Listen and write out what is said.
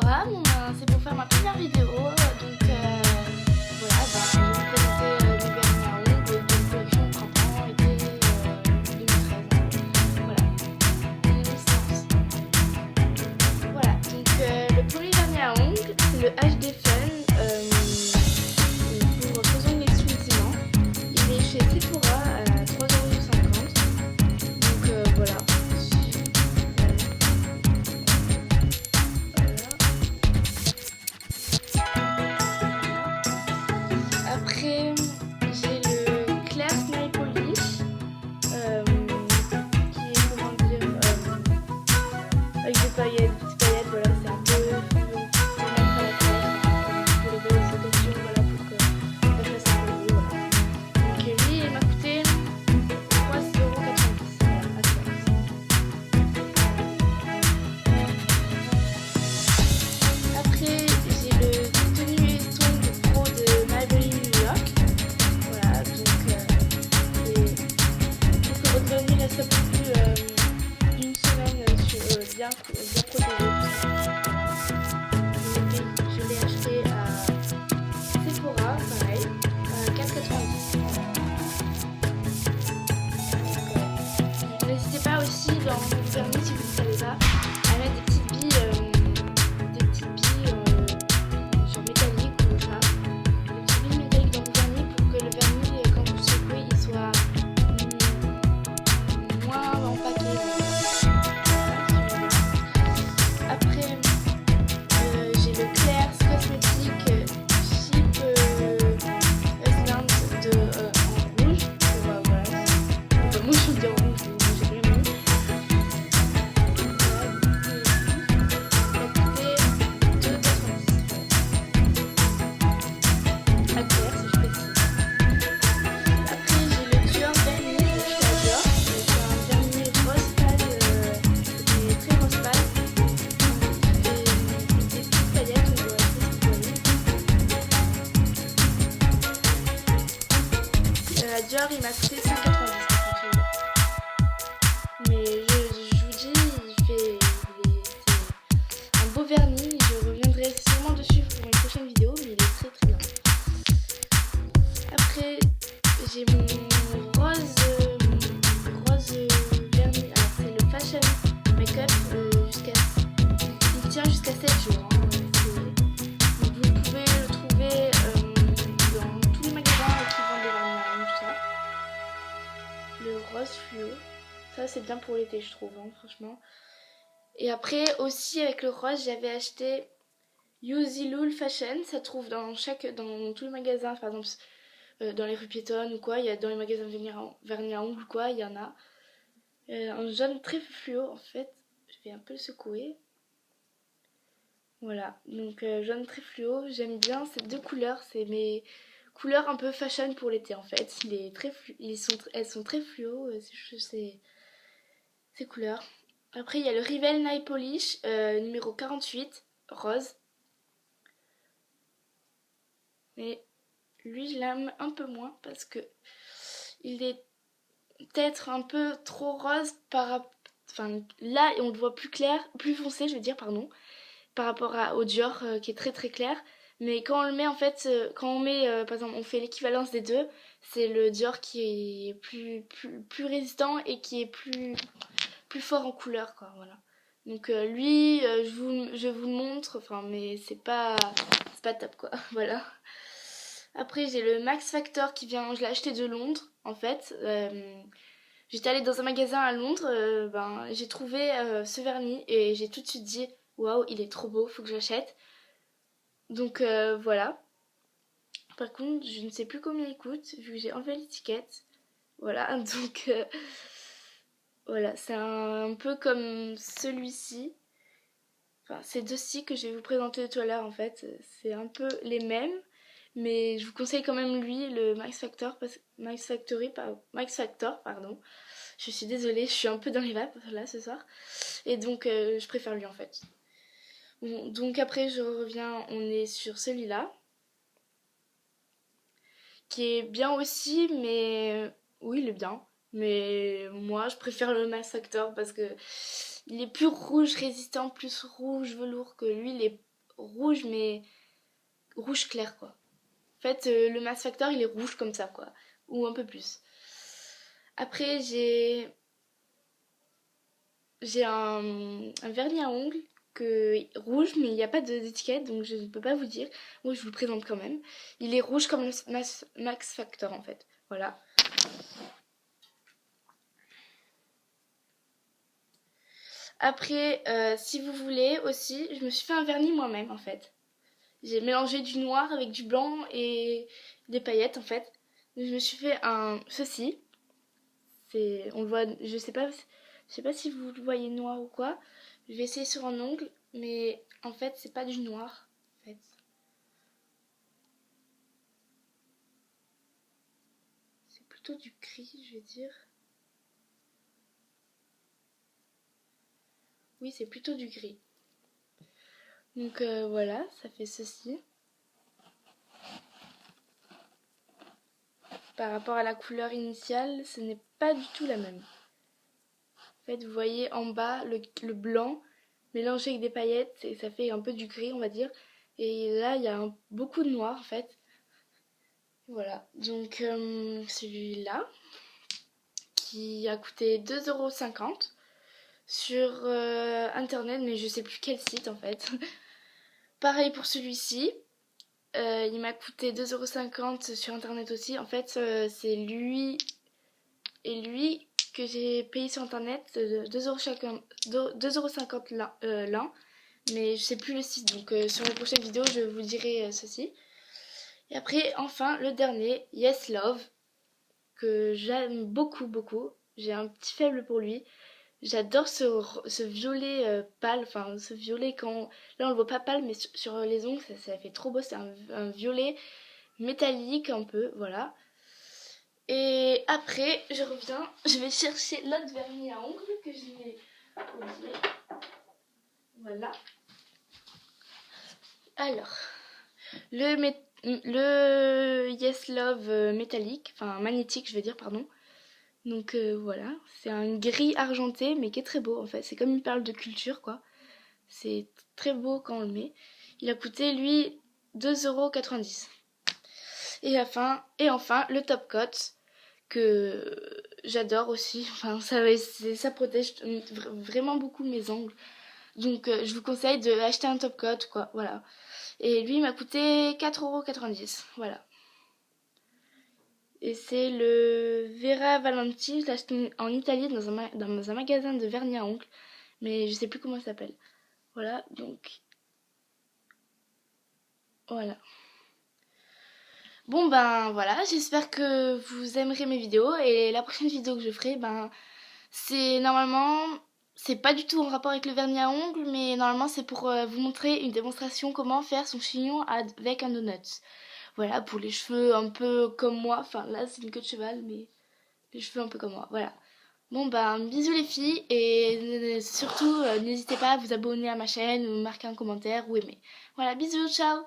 Laura, c'est pour faire ma première vidéo, donc voilà, je vais vous présenter mes vernis à ongles de collection printemps-été 2013, voilà, 2016. Voilà, donc le premier vernis à ongles, c'est le HD Fun, pour faux ongles exclusivement. Il est chez Sephora à 3,50 €, donc voilà. Après, j'ai le Claire Nail Polish, qui est, comment dire, avec des paillettes, voilà, c'est un peu pour mettre à la tête, pour les belles occasions, voilà, pour que ça fasse un peu beau, voilà. Donc lui, il m'a coûté 3,90 €, voilà, à Claire's. Après, j'ai le tenue et tongs pro de Maybelline New York. Voilà, donc pour que votre vernis reste un peu plus d'une semaine bien protégé. Je l'ai acheté à Sephora, pareil, à 4,90 €. N'hésitez pas aussi dans vos vernis, si vous ne savez pas, à mettre des petites billes sur métallique ou ça, des petites billes métalliques dans vos vernis pour que le vernis, quand vous le secouez, il soit moins empaqué. Après, j'ai le Claire's Cosmetics Cheap Slint en rouge. Voilà. Moi je suis bien rouge, j'ai rien mis. Ça a coûté 2,90 € à Claire, si je précise. Après, j'ai le Dior vernis de chez Dior. C'est un vernis rose pâle, mais très rose pâle. Et des petites paillettes, on voit assez ce que vous voyez. À Dior, il m'a coûté 1,90 €. Mais je vous dis, c'est un beau vernis. Je reviendrai sûrement dessus pour une prochaine vidéo, mais il est très très bien. Après, j'ai mon rose vernis. Alors, c'est le Fashion Makeup. Il tient jusqu'à 7 jours. Donc vous pouvez le trouver dans tous les magasins qui vendent des vernis à ongles, tout ça. Le rose fluo. Ça, c'est bien pour l'été, je trouve, franchement. Et après, aussi, avec le rose, j'avais acheté Yuzilool Fashion. Ça trouve dans tous les magasins, par exemple, dans les rues piétonnes ou quoi. Il y a dans les magasins vernis à ongles ou quoi, il y en a. Un jaune très fluo, en fait. Je vais un peu le secouer. Voilà, donc jaune très fluo. J'aime bien ces deux couleurs. C'est mes couleurs un peu fashion pour l'été, en fait. Elles sont très fluo, ces couleurs. Après, il y a le Rivel Nail Polish numéro 48, rose. Mais lui, je l'aime un peu moins parce que il est peut-être un peu trop rose enfin, là, on le voit plus clair, plus foncé, je veux dire, pardon, par rapport au Dior qui est très très clair. Mais quand on le met, en fait, quand on met, par exemple, on fait l'équivalence des deux, c'est le Dior qui est plus résistant et qui est plus fort en couleur, quoi, voilà. Donc lui, je vous le montre, enfin, mais c'est pas top, quoi, voilà. Après, j'ai le Max Factor qui vient, je l'ai acheté de Londres, en fait. J'étais allée dans un magasin à Londres, j'ai trouvé ce vernis et j'ai tout de suite dit waouh, il est trop beau, faut que j'achète. Donc voilà. Par contre, je ne sais plus combien il coûte vu que j'ai enlevé l'étiquette. Voilà, donc voilà, c'est un peu comme celui-ci. Enfin, ces deux-ci que je vais vous présenter tout à l'heure, en fait, c'est un peu les mêmes. Mais je vous conseille quand même lui, le Max Factor, Max Factor, pardon. Je suis désolée, je suis un peu dans les vapes là ce soir. Et donc je préfère lui, en fait. Bon, donc après je reviens, on est sur celui-là. Qui est bien aussi, mais oui, il est bien. Mais moi, je préfère le Max Factor parce que il est plus rouge résistant, plus rouge velours que lui. Il est rouge, mais rouge clair quoi. En fait, le Mask Factor il est rouge comme ça quoi, ou un peu plus. Après j'ai un vernis à ongles rouge, mais il n'y a pas d'étiquette, donc je ne peux pas vous dire. Moi, je vous le présente quand même. Il est rouge comme le Max Factor, en fait. Voilà. Après, si vous voulez aussi, je me suis fait un vernis moi-même, en fait. J'ai mélangé du noir avec du blanc et des paillettes, en fait. Donc, je me suis fait ceci. On le voit, je sais pas si vous le voyez noir ou quoi. Je vais essayer sur un ongle, mais en fait, c'est pas du noir. En fait. C'est plutôt du gris, je vais dire. Oui, c'est plutôt du gris. Donc voilà, ça fait ceci. Par rapport à la couleur initiale, ce n'est pas du tout la même. En fait, vous voyez en bas le blanc mélangé avec des paillettes et ça fait un peu du gris, on va dire. Et là, il y a beaucoup de noir en fait. Voilà, donc celui-là qui a coûté 2,50 € sur internet, mais je sais plus quel site en fait. Pareil pour celui-ci. Il m'a coûté 2,50 € sur internet aussi. En fait, c'est lui et lui que j'ai payé sur internet 2,50 € l'un. Mais je sais plus le site, donc sur la prochaine vidéo, je vous dirai ceci. Et après, enfin, le dernier, Yes Love, que j'aime beaucoup, beaucoup. J'ai un petit faible pour lui. J'adore ce violet pâle, enfin ce violet quand... Là on le voit pas pâle, mais sur les ongles ça fait trop beau, c'est un violet métallique un peu, voilà. Et après je reviens, je vais chercher l'autre vernis à ongles que je n'ai oublié. Voilà. Alors, le Yes Love métallique, enfin magnétique je veux dire, pardon. Donc voilà, c'est un gris argenté mais qui est très beau en fait, c'est comme une perle de culture quoi. C'est très beau quand on le met. Il a coûté lui 2,90 €. Et enfin le top coat que j'adore aussi. Enfin ça protège vraiment beaucoup mes ongles. Donc je vous conseille de acheter un top coat quoi. Voilà. Et lui il m'a coûté 4,90 €. Voilà. Et c'est le Vera Valenti, je l'ai acheté en Italie dans un magasin de vernis à ongles, mais je sais plus comment ça s'appelle. Voilà, donc voilà. Bon ben voilà, j'espère que vous aimerez mes vidéos et la prochaine vidéo que je ferai, ben c'est normalement, c'est pas du tout en rapport avec le vernis à ongles, mais normalement c'est pour vous montrer une démonstration comment faire son chignon avec un donut. Voilà, pour les cheveux un peu comme moi, enfin là c'est une queue de cheval, mais les cheveux un peu comme moi, voilà. Bon ben bisous les filles et surtout n'hésitez pas à vous abonner à ma chaîne, ou marquer un commentaire ou aimer. Voilà, bisous, ciao!